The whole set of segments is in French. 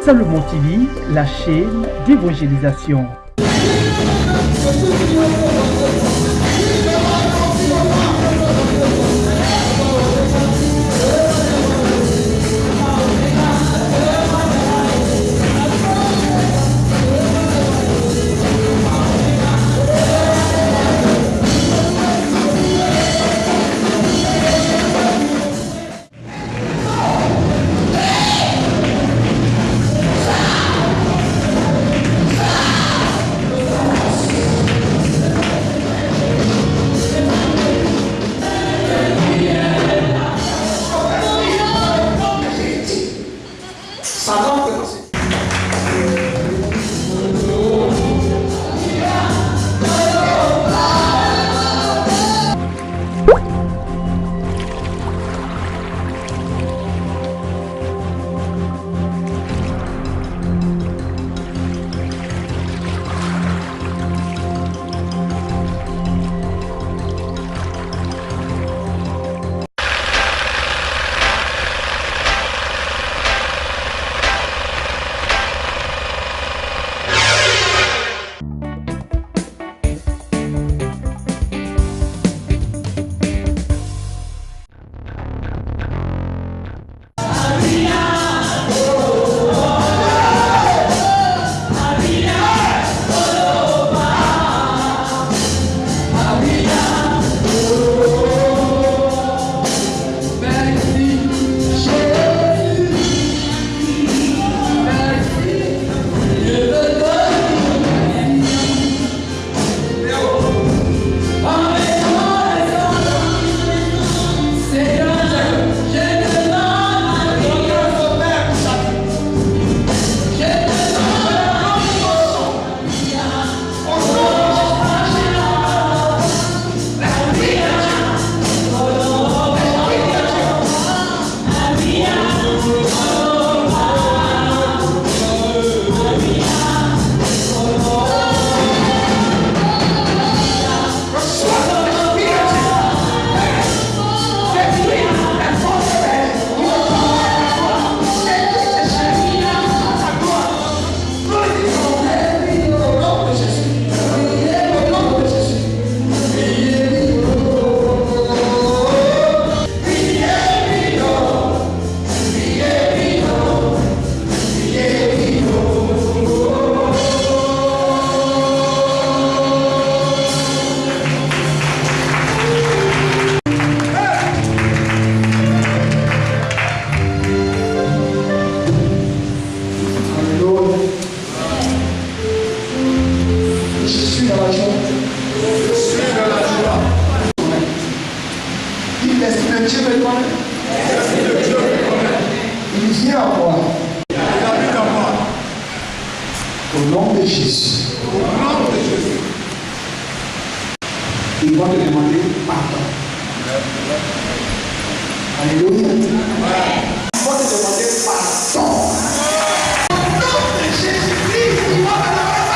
Salomon TV, la chaîne d'évangélisation. Au nom de Jésus. Ils vont te demander pardon. Alléluia. Ils vont te demander pardon. Au nom de Jésus-Christ, ils vont te demander pardon.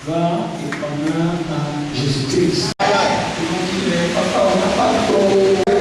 Va et honneur à Jésus-Christ. Ils vont dire, papa, on n'a pas de temps.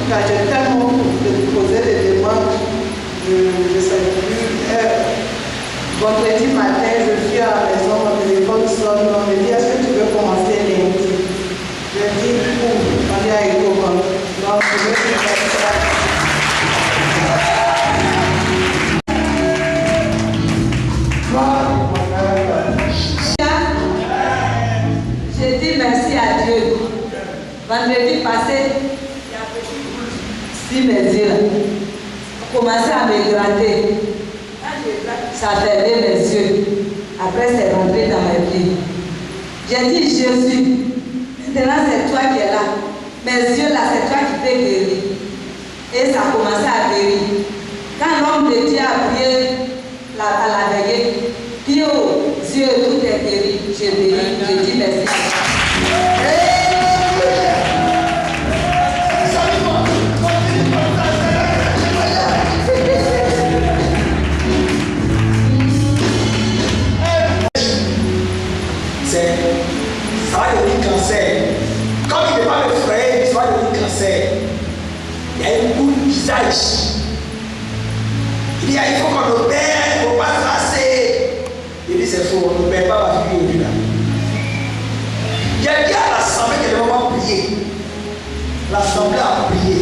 cas, j'ai tellement posé des demandes, je ne sais plus. Vendredi matin, je suis à la maison, mon téléphone sonne, on me dit est-ce que tu veux commencer lundi? Je dis on est à Ego. Donc, je vais faire ça. J'ai dit merci à Dieu. Vendredi passé, si mes yeux commençaient à me gratter. Ça fermait mes yeux. Après, c'est rentré dans ma vie. J'ai dit Jésus, maintenant c'est toi qui es là. Mes yeux là, c'est toi qui t'es guéri. Et ça a commencé à guérir. Quand l'homme de Dieu a prié à la veillée, puis aux yeux, tout est guéri. J'ai guéri. J'ai dit merci. Ça va devenir cancer. Comme il n'est pas le frère, ça va devenir cancer. Il y a une boule du visage. Il faut qu'on opère, il ne faut pas tracer. Il dit c'est faux, on n'opère pas ma fille aujourd'hui là. J'ai dit à l'assemblée que nous allons prier. L'assemblée a prié.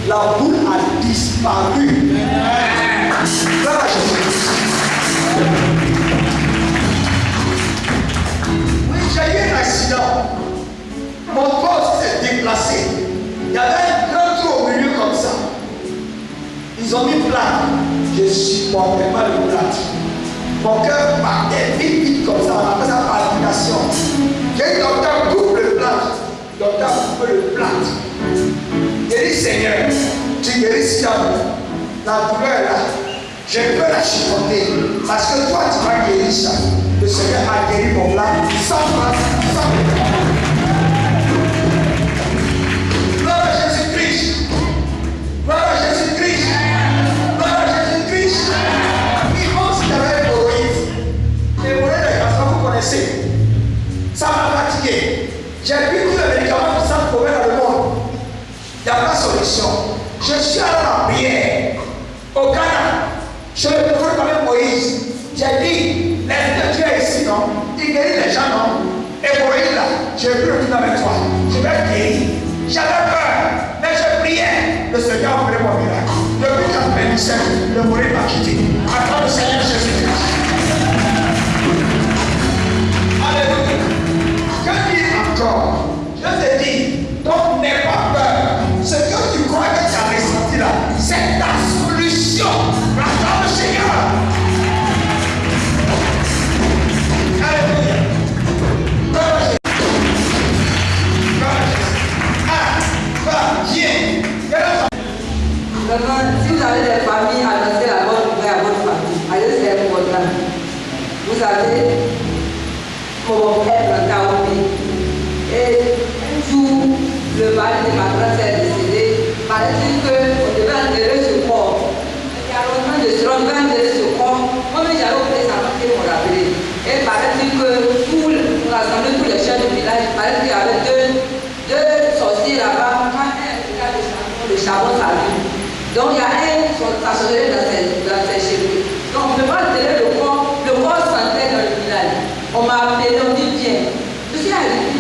La boule a disparu. Gloire à Jésus. J'ai eu un accident. Mon poste s'est déplacé. Il y avait un grand trou au milieu comme ça. Ils ont mis plate. Je ne supportais pas le plate. Mon cœur partait vite, vite comme ça. On appelle ça palpitation. J'ai dit, docteur, coupe le plate. Docteur, coupe le plate. J'ai dit, Seigneur, tu guéris si la douleur là. Je peux la supporter. Parce que toi, tu vas guérir ça. Le Seigneur a guéri mon plate sans gloire à Jésus-Christ. Gloire à Jésus-Christ. Gloire à Jésus-Christ. Il pense qu'il y avait un hémorroïde. L'hémorroïde, vous connaissez. Ça m'a fatigué. J'ai pris tous les médicaments qui sont trouvés dans le monde. Il n'y a pas de solution. Je suis allé à la prière au Ghana. Je le prophète avec Moïse. J'ai dit, l'Esprit de Dieu est ici, non? Il guérit les gens, non? Et Moïse là, j'ai vu le tout avec toi. Je vais guérir. J'avais peur, mais je priais. Le Seigneur a fait mon miracle. Depuis 97, le Moïse m'a quitté. Attends le Seigneur Jésus-Christ. Alléluia. Que dire encore? Je te dis, donc n'aie pas peur. Ce que tu crois que tu as ressenti là, c'est ta solution. Attends le Seigneur. Alléluia. Si vous avez des familles, annoncez la bonne nouvelle à votre famille. Allez, c'est important. Vous savez, mon père est Taobi. Et un jour, le mari de ma grand est décédé. Paraît-il qu'on devait enterrer ce corps. Il y a longtemps de ce on devait enterrer ce corps. Moi, j'avais oublié ça, parce qu'ils m'ont rappelé. Et paraît-il que pour rassembler tous les chefs du village, paraît-il qu'il y avait deux sorciers là-bas. Quand un regarde le charbon s'allume. Donc il y a un stationné dans ses cheveux. Donc on ne peut pas enterrer le corps sentait dans le village. On m'a appelé, on dit viens. Je suis arrivé,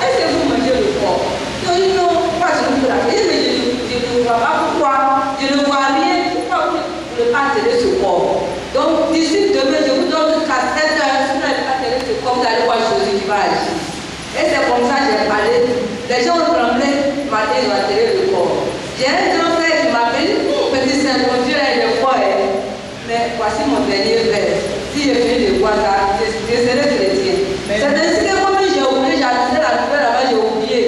est-ce que vous mangez le corps? Je dis non, pourquoi je ne peux pas? Je ne vois pas pourquoi, je ne vois rien, pourquoi vous ne pouvez pas enterrer ce corps? Donc d'ici demain, je vous donne jusqu'à 7 heures, si vous n'avez pas enterré ce corps, vous allez voir Jésus qui va agir. Et c'est comme ça que j'ai parlé. Les gens ont tremblé, matin ils ont enterré le corps. J'ai un grand frère qui m'appelle, petit Saint, mon Dieu il est fort. Mais voici mon dernier verre. Si je finis de voir ça, je serai chrétien. C'est ainsi que moi j'ai oublié, j'ai annoncé la nouvelle là-bas, j'ai oublié.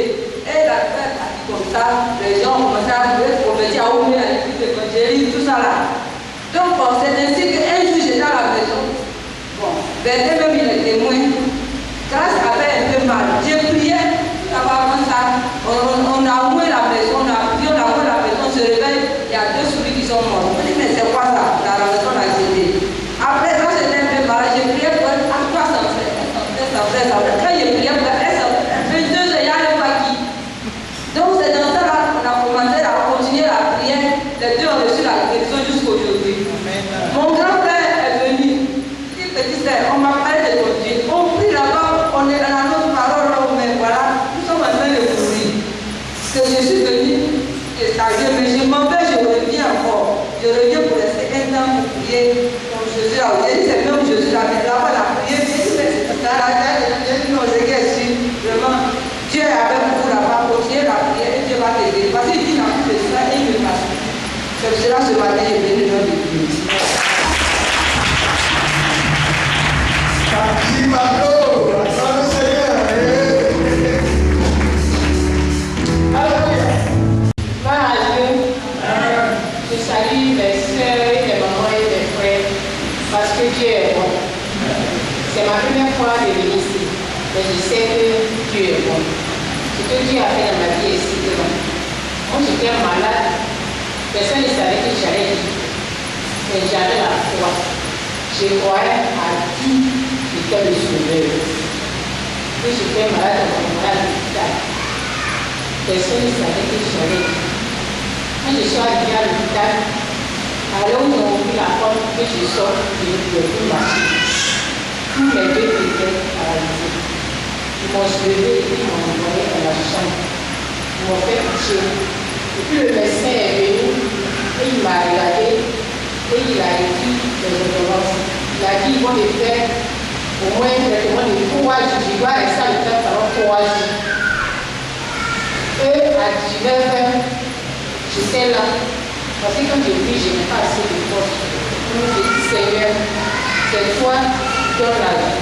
Et la nouvelle a dit comme ça, les gens ont commencé à me convertir, à ouvrir à l'église évangélique, tout ça là. Donc bon, c'est ainsi qu'un jour j'étais à la maison. Bon, vers même il est témoin. Grâce avait un peu mal. J'ai prié, avant ça, on a ouvert la maison, on a prié, on a ouvert la maison, on se réveille, il y a 2 souris qui sont mortes. On dit, mais c'est quoi ça? La maison a cédé. Après, quand j'étais un peu malade, j'ai prié pour elle, à quoi ça fait? Ça fait. Quand j'ai prié pour elle, ça fait 22 heures, il y a un paquet. Donc c'est dans ça là qu'on a commencé à là où c'est même où je suis là, là-bas la prière, non, c'est vraiment, Dieu est avec vous là-bas, continuez la prière et Dieu va t'aider. Parce qu'il dit dans tout cela et il me passe. C'est pour cela ce matin, je viens de leur dire. Merci, Marco. Acclame le Seigneur. Alléluia. Gloire à Dieu. Je salue les sœurs, les mamans et les frères parce que Dieu est bon. C'est ma première fois de venir ici, mais je sais que Dieu est bon. Ce que Dieu a fait dans ma vie est si grand. Moi, j'étais malade. Personne ne savait que j'allais vivre. Mais j'avais la foi. Je croyais à qui était le sauveur. Et j'étais malade dans mon malade d'hôpital. Personne ne savait que j'allais vivre. Quand je suis arrivée à l'hôpital, alors où ils ont ouvert la porte que je sors, je ne pouvais plus marcher. Tous les deux étaient paralysés. Ils m'ont soulevé et ils m'ont envoyé dans la chambre. Ils m'ont fait coucher. Et puis le médecin est venu et il m'a regardé et il a écrit les ordonnances. Il a dit ils vont les faire au moins traitement de 3 jours. Je dois rester à l'hôpital pendant 3 jours. Et à 19h, j'étais là. Parce que quand je prie, je n'ai pas assez de force. Donc je dis Seigneur, c'est toi qui donnes la vie.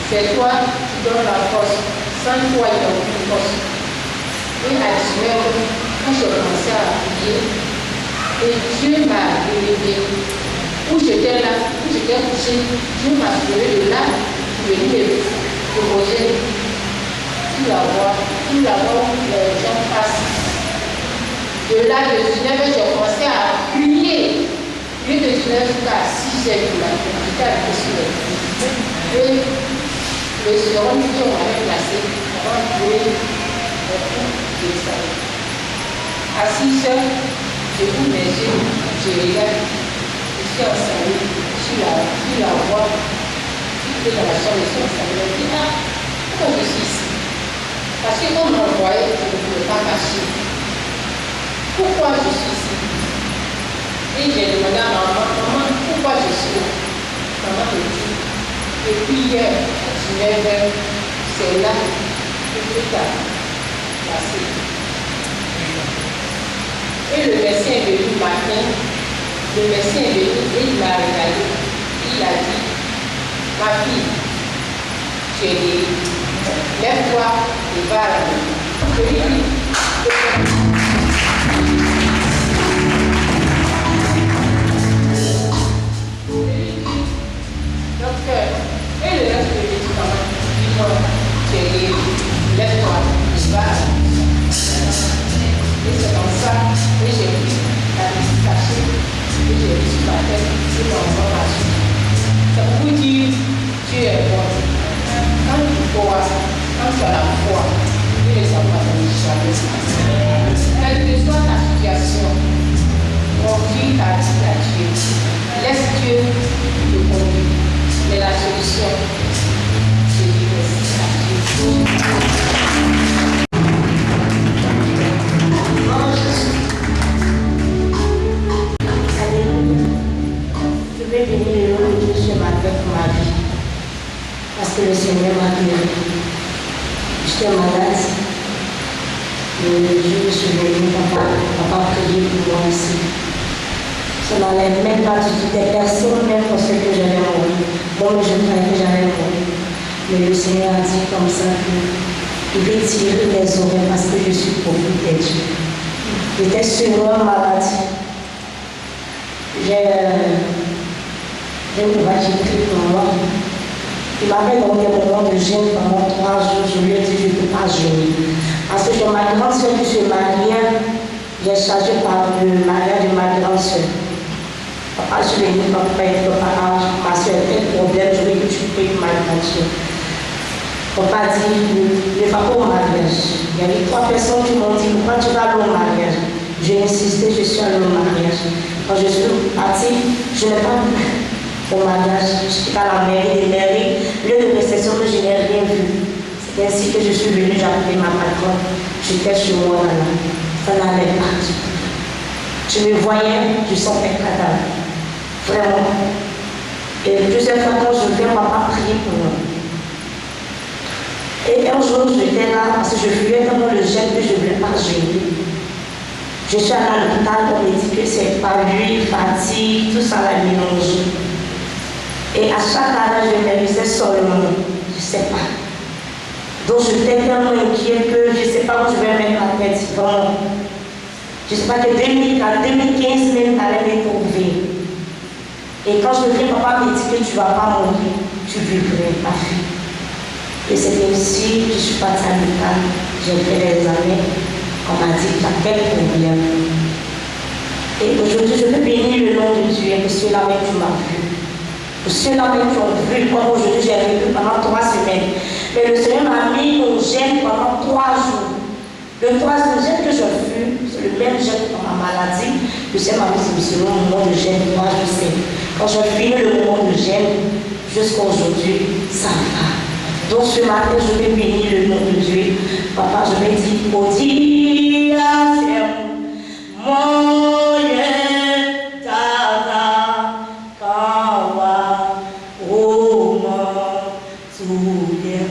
C'est toi qui donnes la force. Sans toi, il n'y a aucune force. Et à 19h, quand j'ai commencé à prier, et Dieu m'a réveillé. Où j'étais là, où j'étais couché, Dieu m'a soulevé de là, venu me poser tout la voie où les gens passent. De là, de 19h, j'ai commencé à prier. Lieu de 19h jusqu'à 6h du matin, j'étais à sur les pieds. Et le sérum qui on m'avait placé avant de jouer le coup de ça. À 6h, je ouvre mes yeux, je regarde, je suis ensemble sur la voie, je suis dans la chambre, je suis ensemble, je me dis, ah, pourquoi je suis ici? Parce que comme on m'envoyait, je ne pouvais pas cacher. Pourquoi je suis ici? Et j'ai demandé à maman, pourquoi je suis là? Maman me dit, depuis hier, à 19h, c'est là que Dieu t'a placé. Et le médecin est venu le matin, le médecin est venu et il m'a regardé. Il a dit, ma fille, tu es guérie. Lève-toi et va à la maison. Je lui ai dit, docteur, et le reste de médicaments, dis-moi, tu es guérie. Lève-toi et va à la maison. Et c'est comme ça que j'ai pris la petite cachée et j'ai reçu ma tête et mon formation. C'est pour vous dire, Dieu est bon. Quand tu crois, quand tu as la foi, Dieu ne s'en va jamais. Quelle que soit ta situation, confie ta vie à Dieu. Laisse Dieu te conduire. Mais la solution, c'est de laisser à Dieu. Je vais bénir le nom de Dieu ce matin pour ma vie. Parce que le Seigneur m'a guéri. J'étais malade. Et je me suis venu, papa prier pour moi ici. Ça n'enlève même pas du tout des personnes, même pour ceux que j'avais mourir. Bon, je croyais que j'allais mourir. Mais le Seigneur a dit comme ça qu'il retire mes oreilles parce que je suis profité de Dieu. J'étais sur une maladie. J'ai pris pour moi. Il m'avait donné un moment de jeûne pendant 3 jours. Je lui ai dit, je ne peux pas jeûner. Parce que j'ai ma grande soeur qui se mariait, j'ai chargé par le mariage de ma grande soeur. Papa, je l'ai dit, papa, ma soeur a un problème, je veux que tu pries pour ma grande soeur. Papa dit, ne va pas au mariage. Il y avait 3 personnes qui m'ont dit, pourquoi tu vas aller au mariage? J'ai insisté, je suis allée au mariage. Quand je suis partie, je n'ai pas vu au mariage. Je suis à la mairie des mairies, lieu de réception que je n'ai rien vu. C'est ainsi que je suis venue, j'ai appelé ma patronne. J'étais chez moi là. Ça n'allait pas. Je me voyais, je sentais cadavre. Vraiment. Et plusieurs fois, quand je viens, papa prier pour nous. Et un jour, j'étais là parce que je fuyais tellement le gène que je ne voulais pas jeûner. Je suis allée à l'hôpital, on me dit que c'est pas lui, fatigue, tout ça la mélange. Et à chaque année, je me disais seulement, je ne sais pas. Donc j'étais tellement inquiète que je ne sais pas où je vais mettre la tête. Vraiment. Je ne sais pas que 2015 même, allait me trouver. Et quand je viens, papa me dit que tu ne vas pas mourir, tu vivrais, ma fille. Et c'était aussi, je suis partie à l'hôpital, j'ai fait des années. On m'a dit qu'il y a quel problème. Et aujourd'hui, je veux bénir le nom de Dieu pour ceux-là même qui m'ont vu. Pour ceux-là même qui ont vu, comme aujourd'hui j'ai vécu pendant 3 semaines. Mais le Seigneur m'a mis au gène pendant 3 jours. Le 3e gène que je fus, c'est le même gène pour ma maladie. Le Seigneur m'a mis selon le moment de gène, moi je sais. Quand je finis le moment de gène, jusqu'à aujourd'hui, ça va. Donc ce matin, je vais bénir le nom de Dieu. Papa, je vais dire, Odi, moyen, tata, kawa, roma, soudien.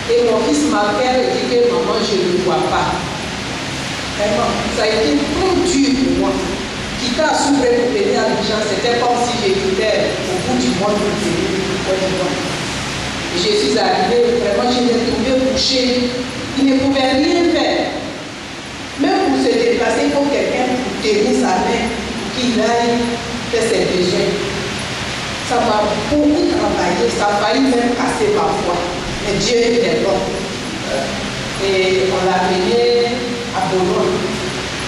Et mon fils m'appelle et dit que maman, je ne le vois pas. Vraiment, ça a été trop dur pour moi. Quitter à souffrir pour venir à Abidjan, c'était comme si j'étais au bout du monde pour venir au bout du monde. Je suis arrivée, vraiment, je l'ai trouvé couché. Il ne pouvait rien faire. Même pour se déplacer, il faut quelqu'un pour tenir sa main, pour qu'il aille faire ses besoins. Ça m'a beaucoup travaillé, ça a failli même casser ma foi. Mais Dieu est bon. Et on l'a mené à Bologne.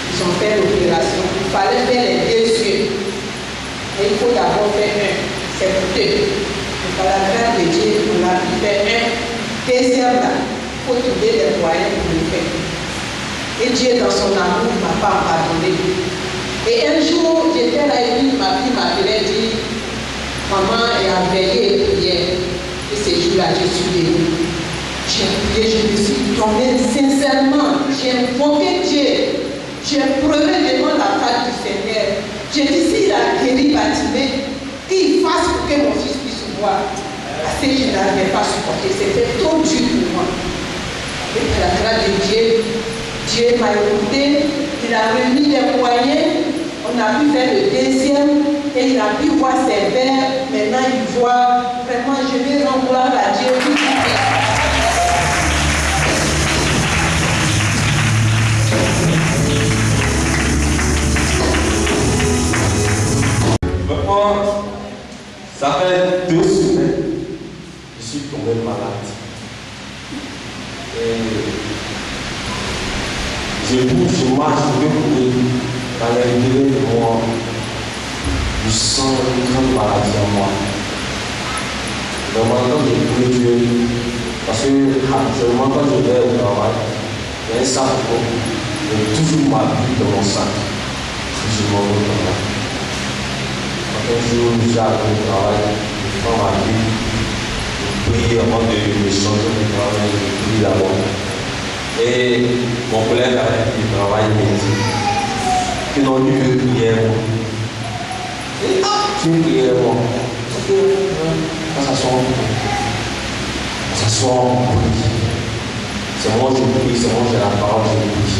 Ils ont fait l'opération. Il fallait faire les 2 yeux. Et il faut d'abord faire un. C'est coûteux. Et par la grâce de Dieu, on a pu faire un. Deuxième là, il faut trouver les moyens pour le faire. Et Dieu, dans son amour, ne m'a pas abandonné. Et un jour, j'étais là et puis ma fille m'appelait et dit, maman est en veillée et prière. Et ces jours-là, je suis venue. J'ai prié, je me suis tombée sincèrement. J'ai invoqué Dieu. J'ai pleuré devant la face du Seigneur. J'ai dit, s'il a guéri Batimé, qu'il fasse pour que mon fils puisse voir. Parce que je n'avais pas supporté. C'était trop dur pour moi. Et par la grâce de Dieu, Dieu m'a écouté. Il a remis les moyens. On a pu faire le deuxième. Et il a pu voir ses verres. Maintenant, il voit. Vraiment, je vais rendre gloire à Dieu. Je bouge, je marche, je vais courir. Dans les délais de moi, je sens une grande maladie en moi. Vraiment, quand je prie Dieu, parce que actuellement, quand je vais au travail, il y a un sac de toujours ma vie dans mon sac. Je m'en vais au travail. Un jour, j'arrive au travail, je prends ma Bible, je prie avant de changer de travail, je prie d'abord. Et mon collègue avec qui je travaille me dit que non, lui veut prier moi. Et tu veux prier moi. Ok, on s'assoit, on prie. C'est moi je prie, c'est moi j'ai la parole, je prie.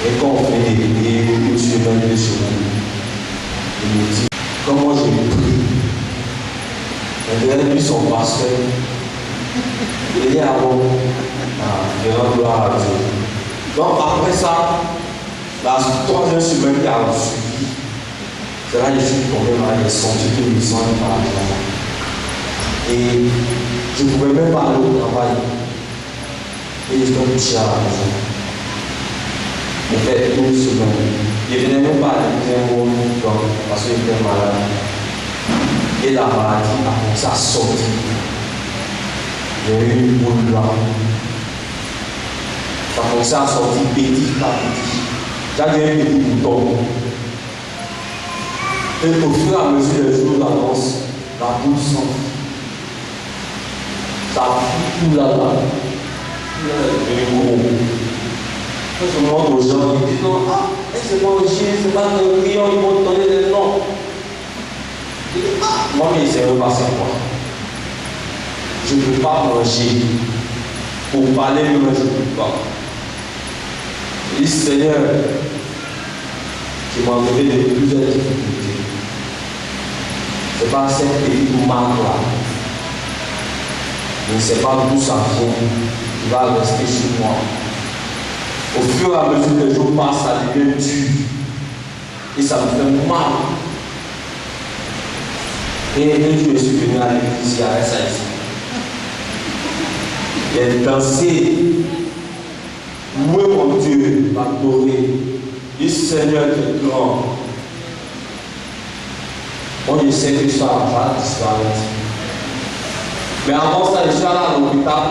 Et quand on fait des prières, je suis venu sur vous. Il me dit comment je prie. Maintenant, lui, son pasteur, il est à moi. Je rends gloire à Dieu. Donc après ça, la troisième semaine qui a suivi, c'est là que je suis tombé malade, j'ai senti que mes sang est par là. Et je ne pouvais même pas aller au travail. Et je dois coucher à la maison. J'ai fait une semaine. Je ne venais même pas à l'écouter un mot parce que j'étais malade. Et la maladie a commencé à sortir. J'ai eu une boule là. Ça a commencé à sortir petit par petit. J'avais un petit bouton. Et au fur et à mesure des jours d'avance, la boule sort. Ça fout tout là-bas. Quand je demande aux gens, ils disent non, c'est manger, c'est pas de rire, ils vont te donner des noms. Je dis moi, mais c'est repassé quoi. Je ne peux pas manger. Pour parler, même je ne peux pas. Je dis Seigneur, tu m'as enlevé de plusieurs difficultés. Ce n'est pas cette petite marque là. Je ne sais pas d'où ça vient. Il va rester chez moi. Au fur et à mesure que les jours passent, ça devient dur. Et ça me fait mal. Et un jour, je suis venu à l'église, il y avait ça ici. J'ai dansé, loué mon Dieu, m'adorer. Le Seigneur est grand. Moi, je sais que ça va disparaître. Mais avant ça, je suis allé à l'hôpital.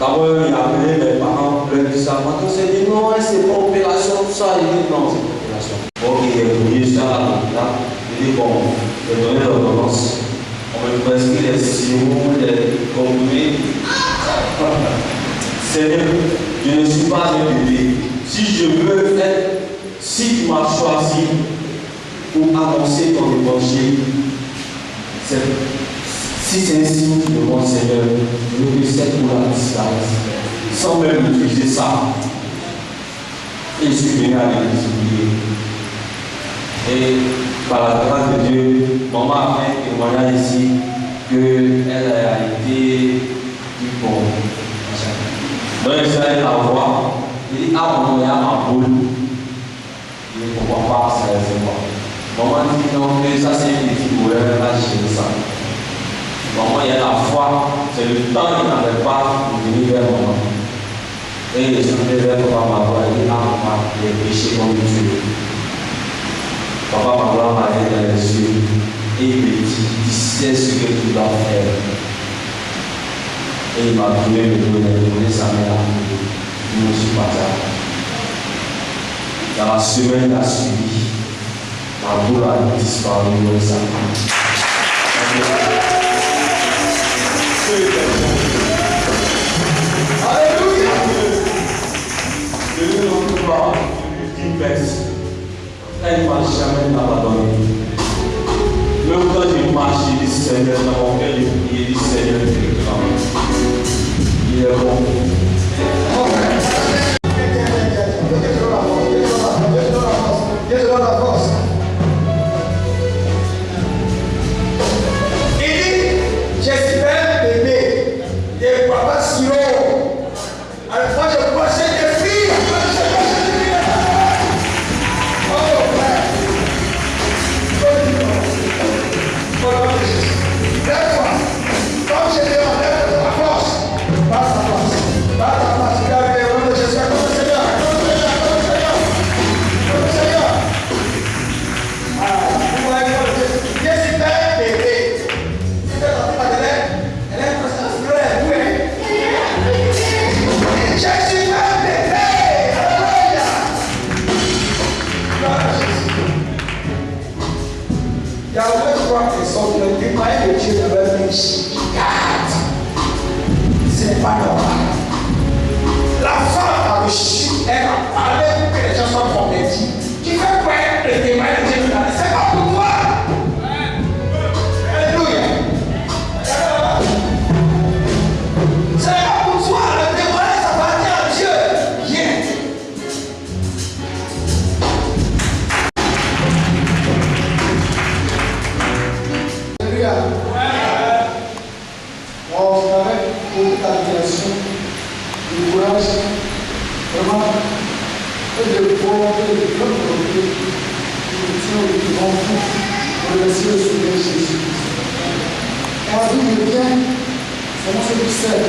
D'abord, il a appelé mes parents, leur dit ça. Quand c'est dit non, c'est pas opération, tout ça. Il dit non, c'est pas opération. Ok, il est venu, je suis allé à l'hôpital. Il dit bon, je vais donner l'ordonnance. On me prescrit les sirops, les comprimés. Seigneur, je ne suis pas un bébé. Si je veux faire, si tu m'as choisi pour annoncer ton évangile, si c'est un signe de mon Seigneur, je veux que cette couleur disparaisse, sans même utiliser ça. Et je suis venu à l'église prier. Et par la grâce de Dieu, maman a fait un témoignage ici qu'elle a été du bon. Donc je suis allé la voir. Il dit ah mon il y a ma boule. Il dit pourquoi pas ça c'est moi. Maman dit non que ça c'est un petit boulot, elle va gérer ça. Maman il y a la foi, c'est le temps qu'il n'avait pas pour venir vers maman. Et je suis venu vers papa Magua, il dit ah maman, il est péché comme Dieu. Papa Magua m'a dit dans les yeux et il me dit tu sais ce que tu dois faire. Et il m'a donné le dos, il m'a donné sa main. Je me suis parti. Dans la semaine qui a suivi, la boule a disparu de sa main. Alléluia! Je lui demande une baisse. Elle ne m'a jamais abandonné. Même quand je marche, il dit Seigneur, dans mon cœur, il dit Seigneur, tu es grand. Il est bon. Il dit, j'espère bébé de papa Siro. Alors moi je possède des filles. Oh frère. Comme je demandais de la force, passe la force. et de volonté, de bonne volonté, nous tiens devant vous pour remercier le Seigneur Jésus. Et à vous de bien, c'est moi ce qui sert.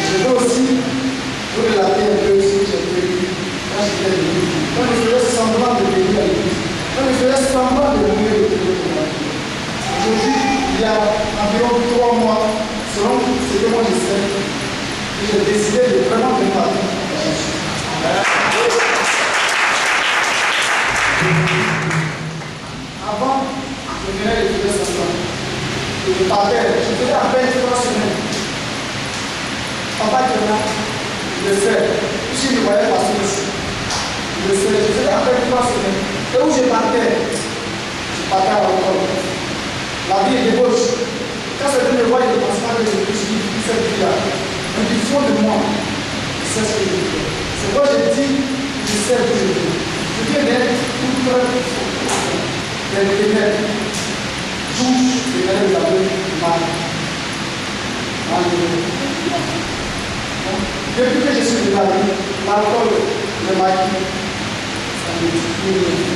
Je veux aussi vous relater un peu ce que j'ai vécu quand j'étais venu. Quand je faisais semblant de venir à l'église, quand je faisais semblant de venir au bureau de ma vie. Aujourd'hui, il y a environ 3 mois, selon ce que moi je sais, j'ai décidé de vraiment venir à Jésus. Avant, je venais de faire semblant. Je partais, je faisais à peine 3 semaines. Papa était là, je le sais. Si je ne voyais pas ici, je le sais. Je faisais à peine 3 semaines. Et où je partais à l'école. La vie est débauche. Quand quelqu'un me voit, il ne pense pas que je suis cette vie-là. Mais du fond de moi, je sais ce que je veux. C'est quoi je dis, je sais ce que je veux. Je viens d'être tout près des ténèbres. Touche les ténèbres de la vie mal. Depuis que je suis de la vie, l'alcool, le maquis, ça me dit plus rien.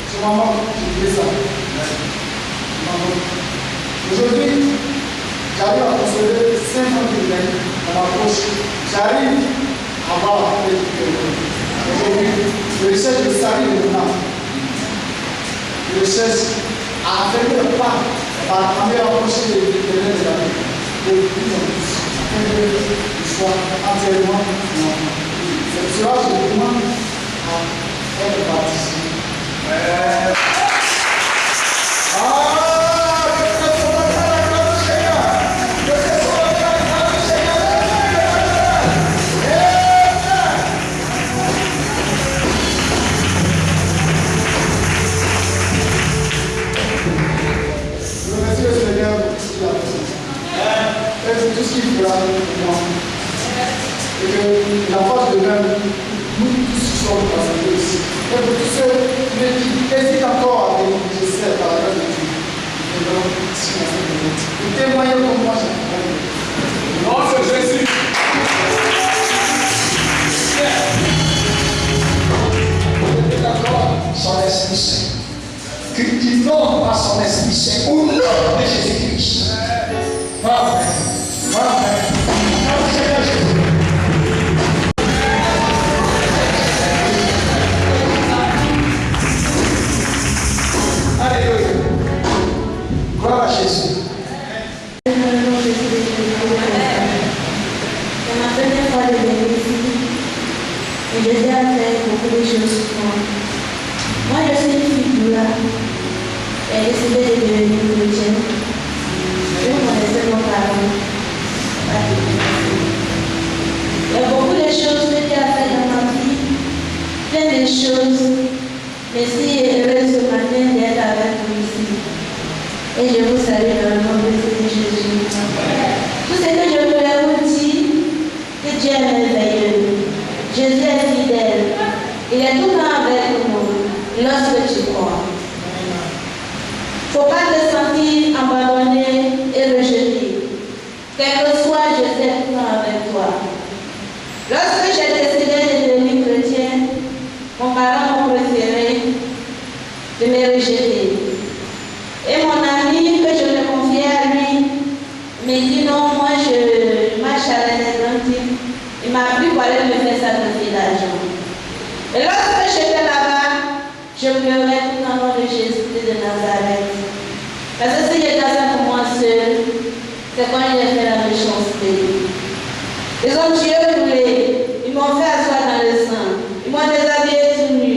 C'est maman qui fait ça. Aujourd'hui, j'arrive à consommer 5 ans de graines dans ma poche. J'arrive à avoir la paix. Aujourd'hui, je recherche le salut de mon âme. Je cherche à faire le pas par aller approcher les graines de la vie. De plus en plus. Afin que je sois entièrement mon. C'est cela que je demande à être baptisé. Tout ce qu'il fera pour moi. Et que la force de même, nous tous sommes rassemblés ici. Et pour tous ceux qui hésitent encore à venir, je sais par la grâce de Dieu. Et donc, si on fait de vous témoigner comme moi, j'ai fait. Non, c'est Jésus. Et d'accord, son Esprit Saint. Qui n'ont pas son Esprit Saint au nom de Jésus-Christ. Amen. Alléluia. Gloire à Jésus. C'est ma première fois de venir ici et je sais à faire beaucoup de choses pour moi. Moi, je suis une fille là et j'ai décidé de devenir chrétienne. Je vais connaître mon parent. Il y a beaucoup de choses que Dieu a fait dans ma vie, plein de choses. Mais si heureuse ce matin d'être avec vous ici. Et je vous salue dans le nom de Jésus. Tout ce que je voulais vous dire, que Dieu est merveilleux. Jésus est fidèle. Il est tout le temps avec nous lorsque tu crois. Il ne faut pas te sentir abandonné et rejeté. Quel que soit, je suis tout le temps avec toi. Lorsque j'ai décidé de devenir chrétien, mon parent m'a préféré de me rejeter. Et mon ami, que je me confiais à lui, me dit non, moi je marche à l'intégrantisme. Il m'a appris pour aller me faire sacrifier d'argent. Et lorsque j'étais là-bas, je pleurais tout le nom de Jésus de Nazareth. Parce que si j'étais pour moi seul, c'est quand j'ai fait la méchanceté. Ils ont tué brûlé, ils m'ont fait asseoir dans le sang, ils m'ont déshabillé tout nu.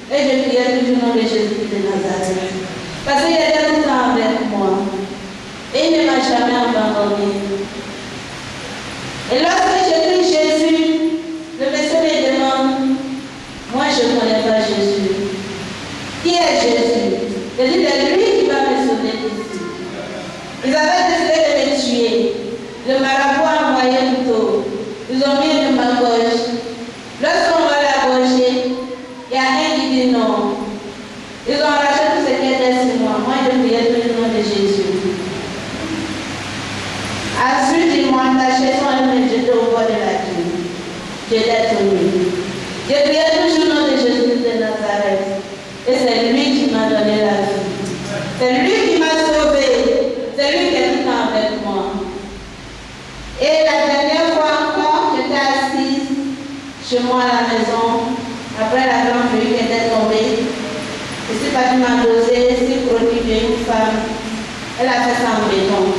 Et je priais toujours au nom de Jésus de Nazareth. Parce qu'il était tout le temps avec moi. Et il ne m'a jamais abandonné. Et lorsque je prie Jésus, le monsieur me demande, moi je ne connais pas Jésus. Qui est Jésus? Je dis, c'est lui qui va me sauver d'ici. Ils avaient décidé de me tuer. Le marabout a envoyé un couteau. Ils ont mis de ma gauche. Lorsqu'on va l'approcher, il y a un qui dit non. Ils ont arraché tout ce qui était sur moi. Moi, je priais tout le nom de Jésus. lui qui m'a sauvé, c'est lui qui est tout le temps avec moi. Et la dernière fois encore, j'étais assise chez moi à la maison, après la grande pluie qui était tombée. Je suis partie m'arroser, c'est prodigué une femme. Elle a fait ça en béton.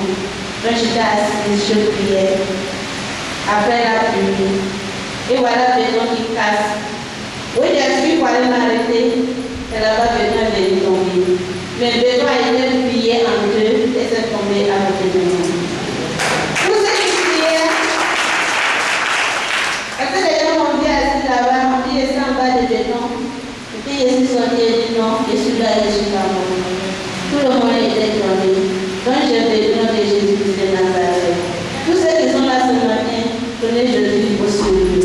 Donc j'étais assise, je priais. Après la pluie. Et voilà le béton qui casse. Oui, j'ai su pour aller m'arrêter. Et là-bas, le béton est tombé. Mais le béton a été plié en deux et c'est tombé à côté de moi. Tous ceux qui priaient, parce que les gens m'ont dit assis là-bas, m'ont dit, je suis en bas de béton. Et puis je suis sorti et dit non, je suis là, je suis là. Tout le monde était tombé. Donc je vais le nom de Jésus de Nazareth. Tous ceux qui sont là ce matin, prenez Jésus au secours.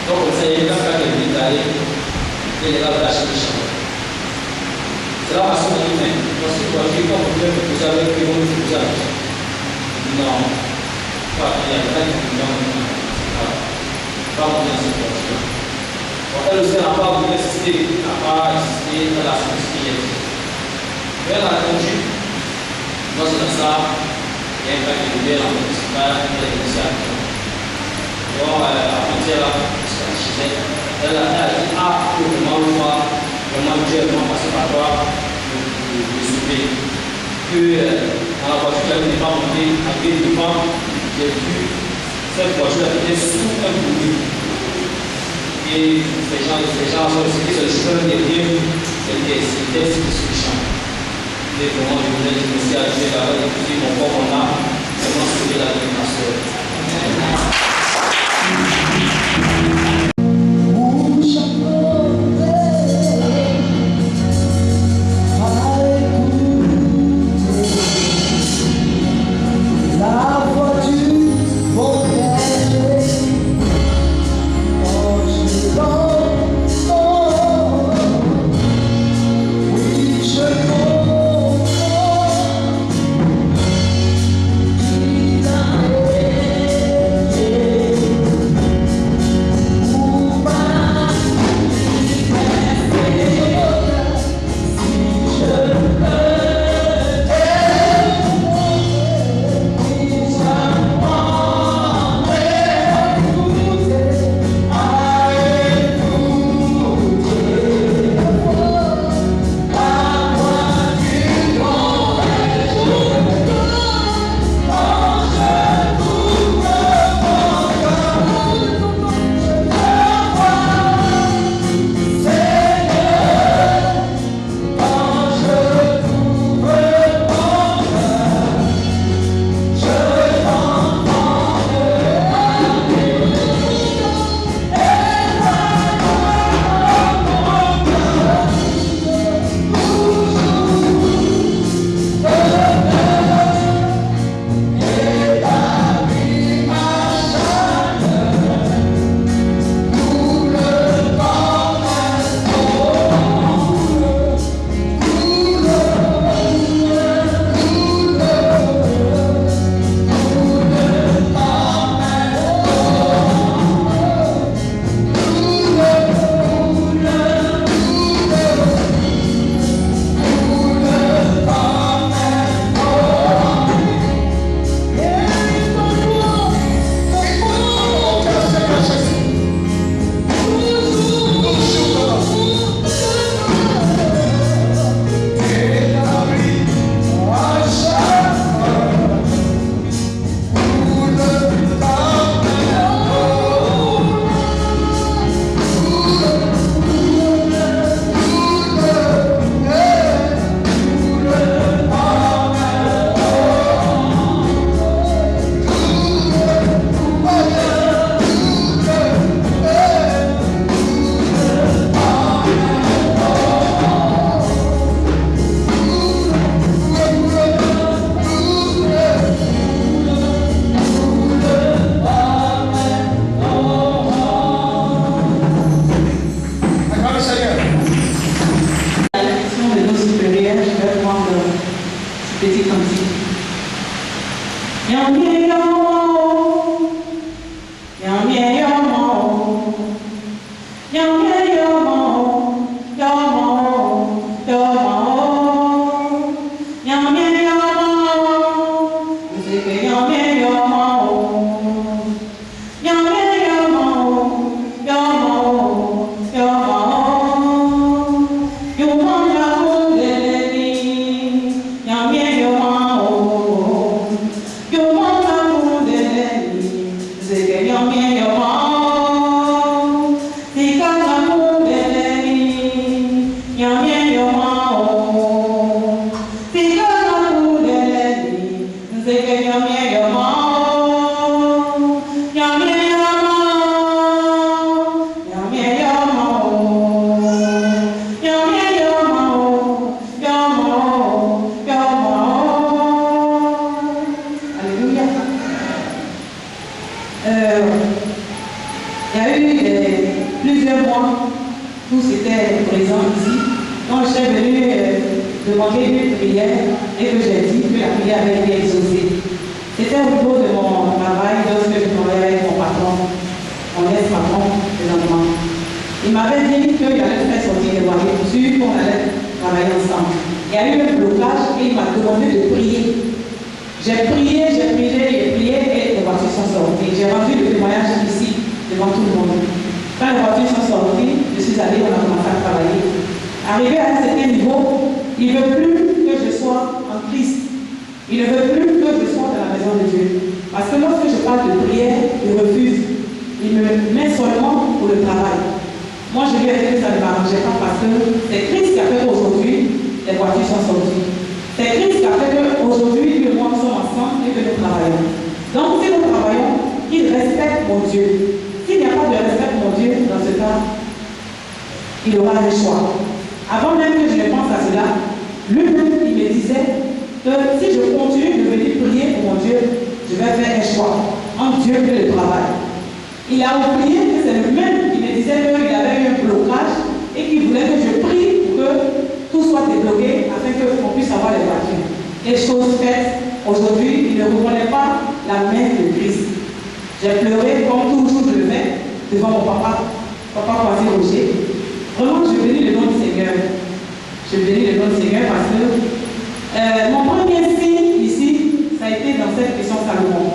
Donc, c'est une carte qui est détaillée et les gars de la chute. là, à ce moment-là, parce que quand vous avez pris mon usage, non, il y a pas de pas de situation. Elle aussi n'a pas voulu assister, n'a pas assisté à la spiritualité. Mais la conduite, dans ce cas, il y a un cas qui est dans le principal de l'initiative. Donc, la frontière, elle a dit, ah, comment Dieu est passé par toi de sauver. Que dans la voiture, elle n'est pas montée à pied de femme, j'ai vu cette voiture était sous un bruit. Et ces gens sont restés sur le chemin derrière, c'était ce champ. Et comment je voulais dire aussi à Dieu, écoutez mon corps, on a vraiment sauvé la vie de ma soeur. Il y a eu plusieurs mois où c'était présent ici. Donc, j'étais venu demandé une prière et que j'ai dit que la prière avait été exaucée. C'était au niveau de mon travail lorsque je travaillais avec mon patron, mon ex-patron présentement. Il m'avait dit qu'il allait faire sortir les voitures qu'on allait travailler ensemble. Il y a eu un blocage et il m'a demandé de prier. J'ai prié et les voitures sont sorties. J'ai rendu le témoignage ici, devant tout le monde. Quand les voitures sont sorties, je suis allée, on a commencé à travailler. Arrivé à un certain niveau, il ne veut plus que je sois en Christ. Il ne veut plus que je sois dans la maison de Dieu. Parce que lorsque je parle de prière, il refuse. Il me met seulement pour le travail. Moi, je lui ai dit que ça ne m'arrangeait pas parce que c'est Christ qui a fait qu'aujourd'hui, les voitures sont sorties. C'est Christ qui a fait qu'aujourd'hui, lui et moi, nous sommes ensemble et que nous travaillons. Donc, si nous travaillons, qu'il respecte mon Dieu. S'il n'y a pas de respect pour mon Dieu, dans ce cas, il aura le choix. Avant même que je ne pense à cela, lui-même, il me disait que si je continue de venir prier pour mon Dieu, je vais faire un choix entre Dieu et le travail. Il a oublié que c'est lui-même qui me disait qu'il avait eu un blocage et qu'il voulait que je prie pour que tout soit débloqué afin qu'on puisse avoir les voitures. Les choses faites, aujourd'hui, il ne reconnaît pas la main de Christ. J'ai pleuré comme toujours je le fais devant mon papa Kwasi Roger. Vraiment, je bénis le nom du Seigneur. Je bénis le nom du Seigneur parce que mon premier signe ici, ça a été dans cette question Salomon.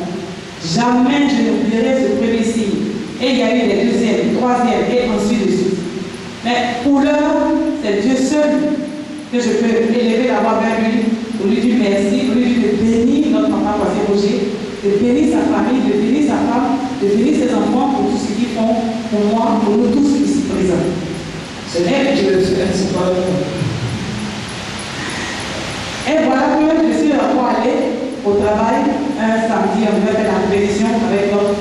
Jamais je n'oublierai ce premier signe. Et il y a eu les deuxièmes, troisièmes et ensuite de suite. Mais pour l'heure, c'est Dieu seul que je peux élever la voix vers lui, pour lui dire merci, pour lui dire de bénir notre papa Kwasi Roger, de bénir sa famille, de bénir sa femme, de bénir ses enfants pour tout ce qu'ils font pour moi, pour nous tous ici présents. C'est bien que tu le fais, c'est pas le monde. Et voilà que je suis encore allée au travail un samedi, on devait faire la répétition avec notre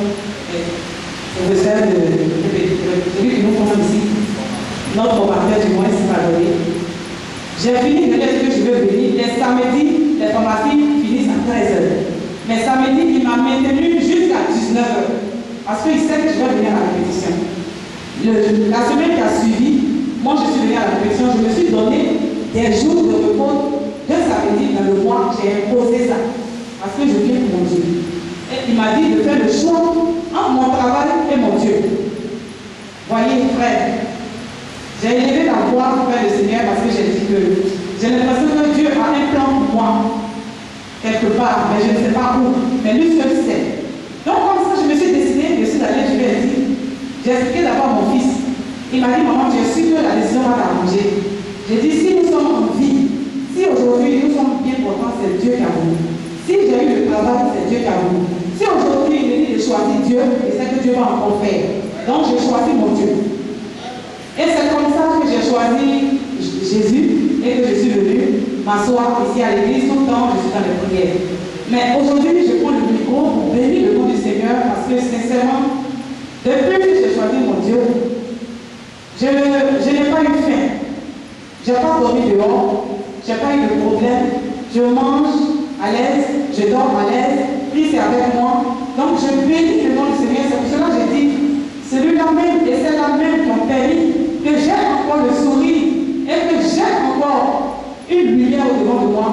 professeur celui qui nous forme ici, notre formateur du moins, c'est pas donné. J'ai fini de dire que je veux venir. Les samedis, les formations finissent à 13h. Mais samedi, il m'a maintenu jusqu'à 19h. Parce qu'il sait que je vais venir à la répétition. La semaine qui a suivi, moi je suis venue à la répétition, je me suis donné des jours de repos de samedi dans le mois, j'ai imposé ça. Parce que je viens pour mon Dieu. Et il m'a dit de faire le choix entre mon travail et mon Dieu. Voyez, frère, j'ai élevé la voix vers le Seigneur parce que j'ai dit que j'ai l'impression que Dieu a un plan pour moi. Quelque part, mais je ne sais pas où. Mais lui seul sait. Donc comme ça, je me suis décidée, je suis allée, je lui ai dit, j'ai expliqué d'abord à mon fils. Il m'a dit, maman, tu es sûre que la décision va t'arranger. J'ai dit, si nous sommes en vie, si aujourd'hui nous sommes bien portants, c'est Dieu qui a voulu. Si j'ai eu le travail, c'est Dieu qui a voulu. Si aujourd'hui il me dit de choisir Dieu, et c'est que Dieu va encore faire. Donc j'ai choisi mon Dieu. Et c'est comme ça que j'ai choisi Jésus et que je suis venue m'asseoir ici à l'église. Tout le temps, je suis dans les prières. Mais aujourd'hui, je prends le micro pour bénir le nom du Seigneur parce que sincèrement, depuis que j'ai choisi mon Dieu, je n'ai pas eu faim. Je n'ai pas dormi dehors. Je n'ai pas eu de problème. Je mange à l'aise, je dors à l'aise. Christ est avec moi. Donc je bénis le nom du Seigneur. C'est pour cela que j'ai dit, celui-là même et celle-là même qui ont permis que j'ai encore le sourire et que j'ai encore une lumière au-devant de moi.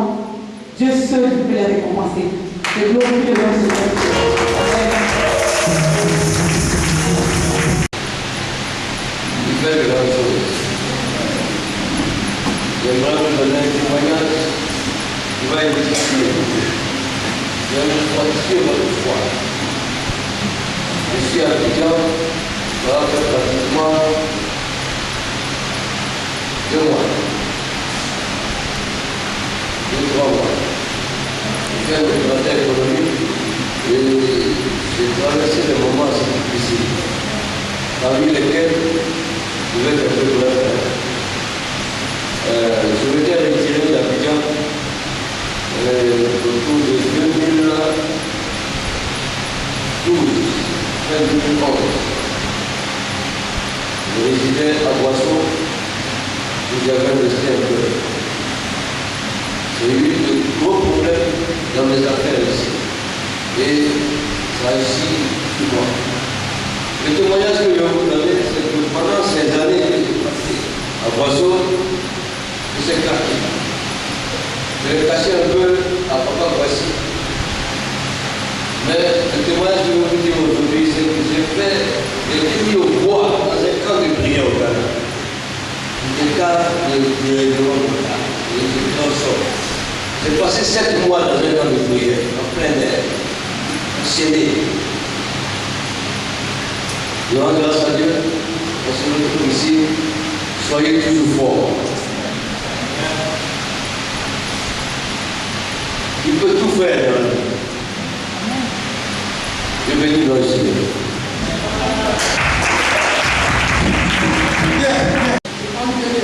Dieu seul peut les récompenser. Je glorifie le nom du Seigneur. Il fait de grandes choses. J'aimerais vous donner un témoignage qui va édifier. Je vais vous fortifier votre foi. Je suis à Abidjan, ça va faire pratiquement 2 mois. 2-3 mois. Je fais une grande économique et j'ai traversé des moments assez difficiles, parmi lesquels je vais faire de la faire. Je m'étais retiré d'Abidjan autour de 2012, fin 2011. Je résidais à Boisson, où j'avais resté un peu. J'ai eu de gros problèmes dans mes affaires ici. Et ça a ici tout moi. Le témoignage que je vais vous donner, c'est que pendant ces années passées à Boisson, je sais quartier. Je vais cacher un peu à papa voici. Mais le témoignage que je vais vous dire aujourd'hui, c'est que j'ai été mis au bois dans un camp de prière au Ghana. Un camp de sol. J'ai passé 7 mois dans un camp de prière, en plein air, scellé. Je rends grâce à Dieu, parce que nous sommes ici, soyez toujours forts. Il peut tout faire dans la vie. Je bénis le Seigneur.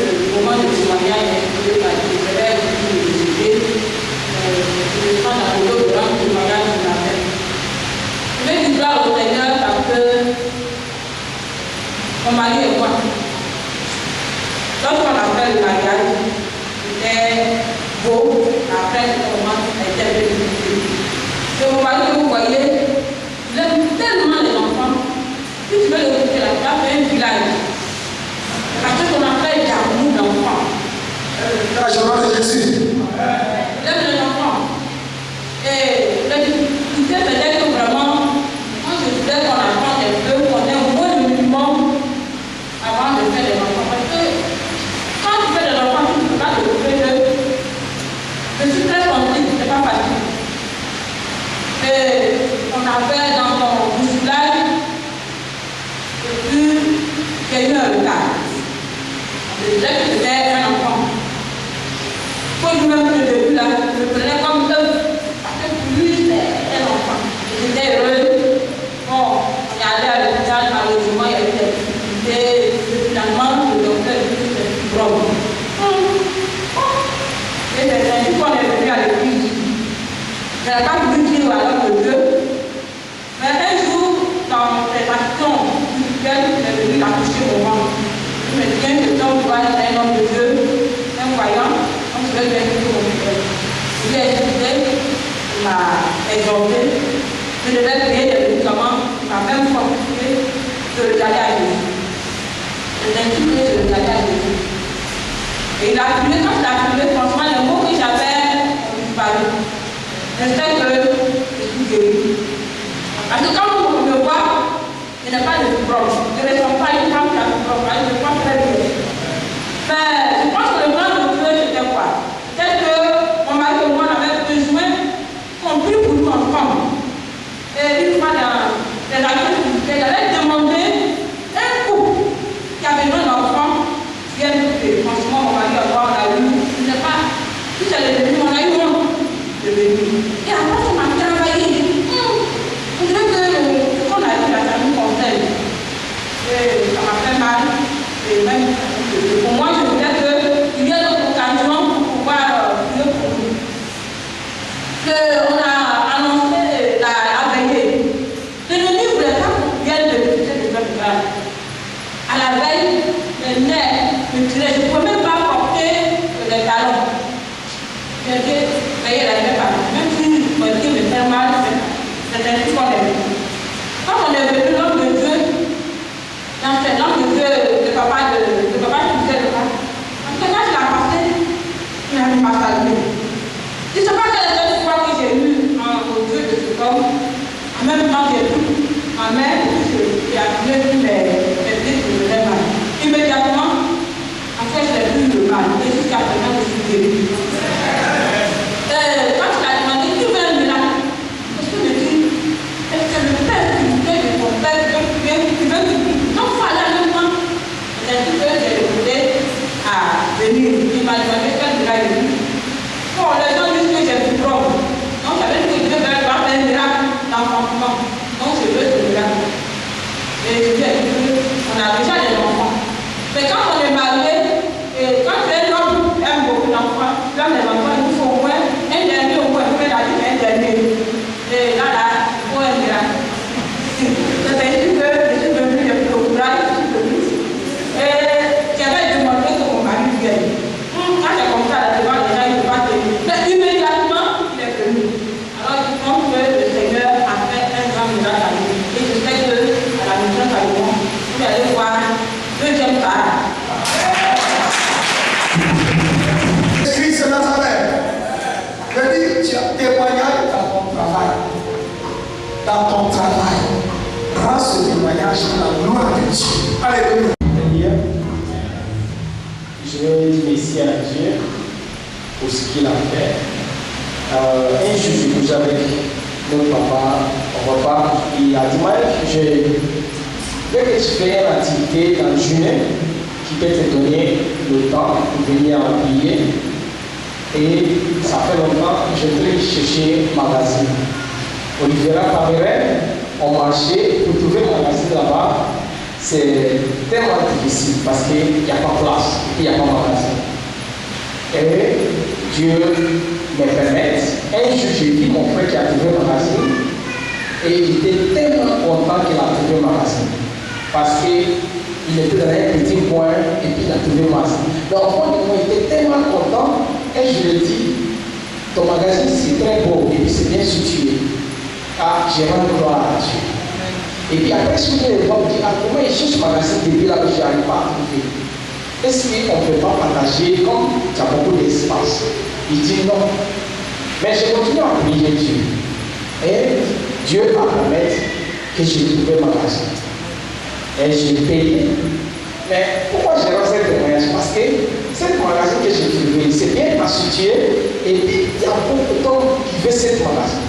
Le moment de témoignage est trouvé par les élèves qui nous visitaient. Je vais prendre la photo de grand témoignage de la fête. Je vais dire gloire au Seigneur parce que mon mari et moi, lorsqu'on a fait le mariage, c'était beau, après le moment, c'était très difficile. Et mon mari, vous voyez, il aime tellement les enfants. Si tu veux le goûter là, tu vas faire un village. Parce qu'on a fait d'amour d'enfants. Je vois le Jésus. Il aime les enfants. Et la difficulté, c'est que vraiment, moi je voulais qu'on apprenne un peu, qu'on ait au moins le minimum avant de faire des enfants. Parce que quand tu fais des enfants, tu ne peux pas te trouver d'eux. Je suis très sensible, ce n'est pas facile. Et on a fait dans mon bousculage, et puis il y a eu un retard. Je disais que c'était un enfant. Quand je me suis début là, je me prenais comme eux, parce que pour lui, c'était un enfant. J'étais heureuse. Bon, on est allé à l'hôpital, malheureusement, il y a eu des difficultés. Finalement, le docteur dit que c'est plus gros. Et c'est ainsi qu'on est venu à l'église. Je n'ai pas voulu dire alors de Dieu. Mais un jour, dans cette action spirituelle, il est venu toucher mon ventre. Je me souviens que ton voix est un homme de Dieu, un voyant, donc je vais bien dire mon frère. Il lui a expliqué, il m'a exhorté, je devais prier des médicaments, il m'a même fortifié de regarder à Jésus. Je l'ai dit que je regardais à Jésus. Et il a appuyé, quand il a appuyé, franchement, les mots que j'avais ont disparu. Je sais que je suis guérie. Parce que quand on me voit, je n'ai pas de fibrome. Je ne ressens pas une femme qui a fibrome. Je me sens très bien. Mais je pense que le plan de Dieu, c'était quoi? C'est que mon mari et moi, on avait besoin qu'on prie pour nous ensemble. Et une fois dans les actions, j'avais demandé un couple qui avait besoin d'enfants. Franchement, mon mari et moi, on a eu, je ne sais pas, si c'est le début, on a eu un de venir. Et après, on m'a travaillé. On dirait que ce qu'on a dit, la famille conseille. Ça m'a fait mal. Et même, pour moi, je voulais qu'il y ait d'autres occasions pour pouvoir prier pour nous. On a annoncé la veillée. L'ennemi ne voulait pas qu'on vienne de visiter de notre grade. À la veille, les nerfs me tiraient. Je ne pouvais même pas porter les talons. J'ai dit, veillez la même partie. Même si mon pied me fait mal, c'est ainsi qu'on est venu. Quand on est venu, l'homme de Dieu, l'homme de Dieu, le papa qui disait le pas. Parce que quand il a passé, il m'a pas salué. Je ne sais pas quelle était fois que j'ai eu au Dieu de cet homme. En même temps, j'ai vu ma mère qui a appuyé sur mes pieds sur le mal. Immédiatement, en fait, j'ai vu le mal. Et jusqu'à présent, je suis guérie. Quand il a demandé qui veut un miracle, parce que je me dis, est-ce que le père qui veut de ton père qui veut non, il faut aller en même temps. C'est ainsi que j'ai demandé à venir. Il m'a demandé quel miracle. Bon, les gens disent que j'ai plus propre. Donc, j'avais dit que Dieu va faire un miracle d'enfantement. Donc, je veux ce miracle. dans ton travail. Rends ce témoignage dans la gloire de Dieu. Alléluia. Je vais dire merci à Dieu pour ce qu'il a fait. Un jour, je couche avec mon papa au repas. Il a dit, Mike, dès que tu fais une activité dans le journée qui peut te donner le temps pour venir prier, et ça fait longtemps que je voulais chercher un magasin. Olivera Cameron, on marchait pour trouver un magasin là-bas. C'est tellement difficile parce qu'il n'y a pas de place, il n'y a pas de magasin. Et Dieu me permet. Un jour, j'ai vu mon frère qui a trouvé un magasin et il était tellement content qu'il a trouvé un magasin. Parce qu'il était dans un petit coin et puis il a trouvé un magasin. Donc, moi, il était tellement content et je lui ai dit, ton magasin c'est très beau et puis c'est bien situé. Ah, j'ai rendu gloire à Dieu. Et puis après, si vous voulez voir, comment il cherche ce magasin depuis là que je n'arrive pas à trouver. Est-ce qu'on ne peut pas partager comme tu as beaucoup d'espace? Il dit non. Mais j'ai continué à prier Dieu. Et Dieu a permis que j'ai trouvé ma magasin. Et j'ai payé. Mais pourquoi j'ai lancé ce témoignage? Parce que ce magasin que j'ai trouvé, c'est bien situé. Et puis il y a beaucoup de gens qui veulent ce magasin.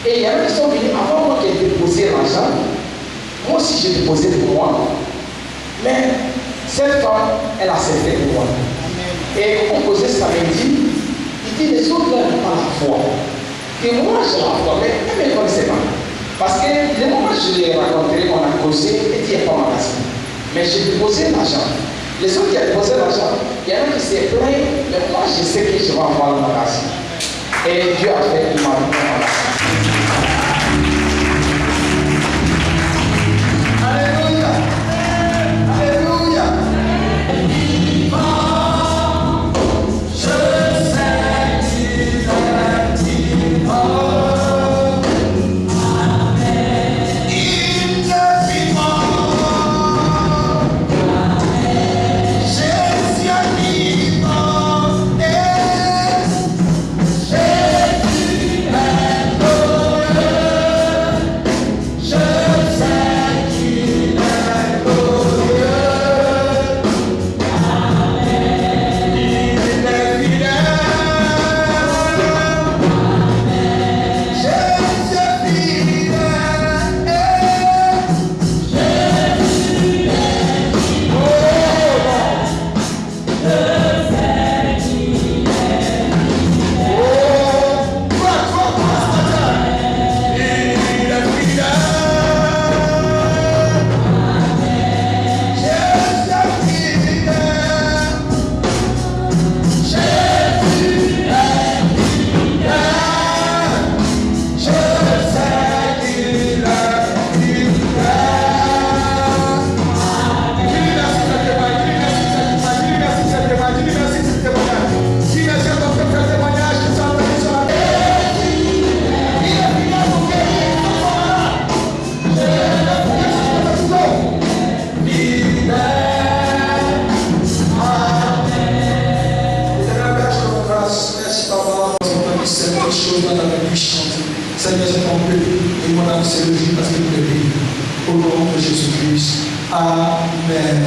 Et il y en a qui sont venus avant moi qui ai déposé l'argent. Moi aussi j'ai déposé pour moi. Mais cette femme, elle a accepté pour moi. Et on posait samedi, il dit les autres n'ont pas la foi. Et moi j'ai la foi, mais elle ne me connaissait pas. Parce que le moment où je l'ai rencontré, on a causé, et il n'y a pas ma magasin. Mais j'ai déposé l'argent. Les autres qui ont déposé l'argent, il y en a qui s'est plaint, mais moi je sais que je vais avoir le magasin. Et Dieu a fait une magasin. Alléluia. Alléluia. Seigneur, je t'en prie, et mon âme se réjouit parce que tu es béni. Au nom de Jésus-Christ. Amen.